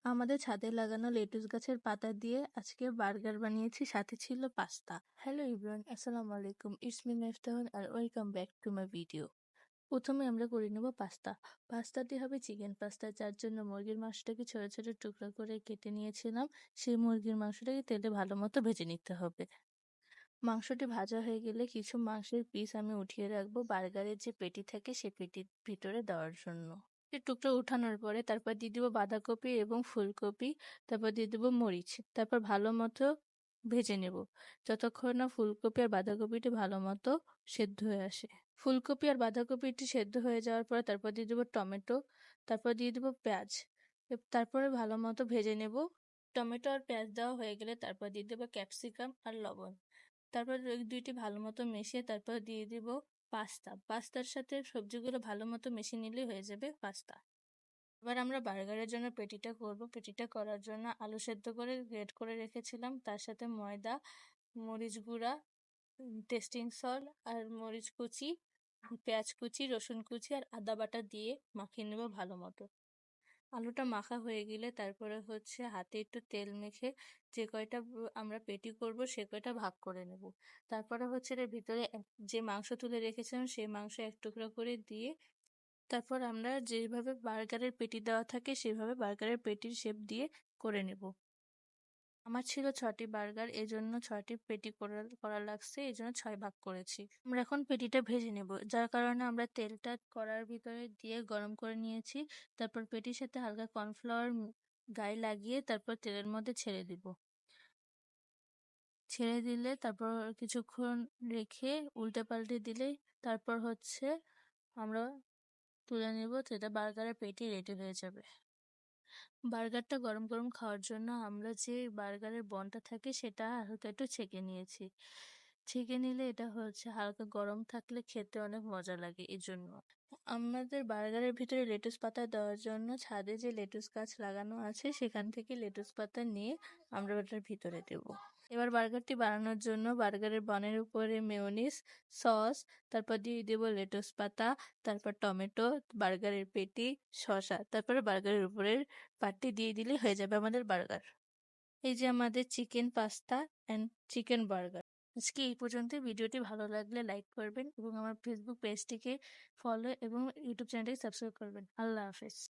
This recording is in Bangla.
আমাদের ছাদে লাগানো লেটুস গাছের পাতা দিয়ে আজকে বার্গার বানিয়েছি, সাথে ছিল পাস্তা। হ্যালো এভরিওয়ান, আসসালামু আলাইকুম। ইটস মি মেফতাহুন আর welcome back to my video. প্রথমে আমরা করে নেব পাস্তা। পাস্তাটি হবে চিকেন পাস্তা, যার জন্য মুরগির মাংসটাকে ছোট ছোট টুকরো করে কেটে নিয়েছিলাম। সেই মুরগির মাংসটাকে তেলে ভালো মতো ভেজে নিতে হবে। মাংসটি ভাজা হয়ে গেলে কিছু মাংসের পিস আমি উঠিয়ে রাখবো বার্গারের যে পেটি থাকে সেই পেটির ভিতরে দেওয়ার জন্য। এই টুকরো উঠানোর পরে তারপর দিয়ে দিব বাঁধাকপি এবং ফুলকপি, তারপর দিয়ে দিব মরিচ, তারপর ভালো মতো ভেজে নেব যতক্ষণ না ফুলকপি আর বাঁধাকপিটি ভালো মতো সেদ্ধ হয়ে আসে। ফুলকপি আর বাঁধাকপিটি সেদ্ধ হয়ে যাওয়ার পর তারপর দিয়ে দেবো টমেটো, তারপর দিয়ে দেবো পেঁয়াজ, তারপরে ভালো মতো ভেজে নেব। টমেটো আর পেঁয়াজ দেওয়া হয়ে গেলে তারপর দিয়ে দেবো ক্যাপসিকাম আর লবণ, তারপর ওই দুইটি ভালো মতো মিশিয়ে তারপর দিয়ে দিব পাস্তা। পাস্তার সাথে সবজিগুলো ভালো মতো মিশিয়ে নিলেই হয়ে যাবে পাস্তা। এবার আমরা বার্গারের জন্য পেটিটা করব। পেটিটা করার জন্য আলু সেদ্ধ করে গ্রেট করে রেখেছিলাম, তার সাথে ময়দা, মরিচ গুঁড়া, টেস্টিং সল্ট আর মরিচ কুচি, পেঁয়াজ কুচি, রসুন কুচি আর আদা বাটা দিয়ে মাখিয়ে নেব ভালো মতো। আলুটা মাখা হয়ে গেলে তারপরে হাতে একটু তেল মেখে যে কয়টা আমরা পেটি করব সে কয়টা ভাগ করে নেব। তারপরে এর ভিতরে যে মাংস তুলে রেখেছিলাম সেই মাংস এক টুকরো করে দিয়ে তারপর আমরা যেভাবে বার্গারের পেটি দেওয়া থাকে সেভাবে বার্গারের পেটির শেপ দিয়ে করে নেব। আমার ছিল 6টি বার্গার, এজন্য 6টি পেটি করা লাগছে, এজন্য 6 ভাগ করেছি। আমরা এখন পেটিটা ভেজে নেব, যার কারণে আমরা তেলটা কড়ার ভিতরে দিয়ে গরম করে নিয়েছি। তারপর পেটির সাথে হালকা কর্নফ্লাওয়ার গায়ে লাগিয়ে তারপর তেলের মধ্যে ছেড়ে দিব। ছেড়ে দিলে তারপর কিছুক্ষণ রেখে উল্টে পাল্টে দিলে তারপর আমরা তুলে নেব, সেটা বার্গারের পেটি রেডি হয়ে যাবে। বার্গারটা গরম গরম খাওয়ার জন্য আমরা যে বার্গারের বনটা থাকে সেটা হালকা একটু ছেঁকে নিয়েছি। ছেঁকে নিলে এটা হালকা গরম থাকলে খেতে অনেক মজা লাগে, এই জন্য। আমাদের বার্গারের ভিতরে লেটুস পাতা দেওয়ার জন্য ছাদে যে লেটুস গাছ লাগানো আছে সেখান থেকে লেটুস পাতা নিয়ে আমরা ওটার ভিতরে দেব। এবার বার্গারটি বানানোর জন্য বার্গারের বনের উপরে মেয়োনিজ, সস, তারপর দিয়ে দেবো লেটুস পাতা, তারপর টমেটো, বার্গারের পেটি, শসা, তারপরে বার্গারের উপরের পাটটি দিয়ে দিলে হয়ে যাবে আমাদের বার্গার। এই যে আমাদের chicken pasta and chicken burger. আজকে এই পর্যন্ত। ভিডিওটি ভালো লাগলে লাইক করবেন এবং আমার ফেসবুক পেজটিকে ফলো এবং ইউটিউব চ্যানেলটিকে সাবস্ক্রাইব করবেন। আল্লাহ হাফেজ।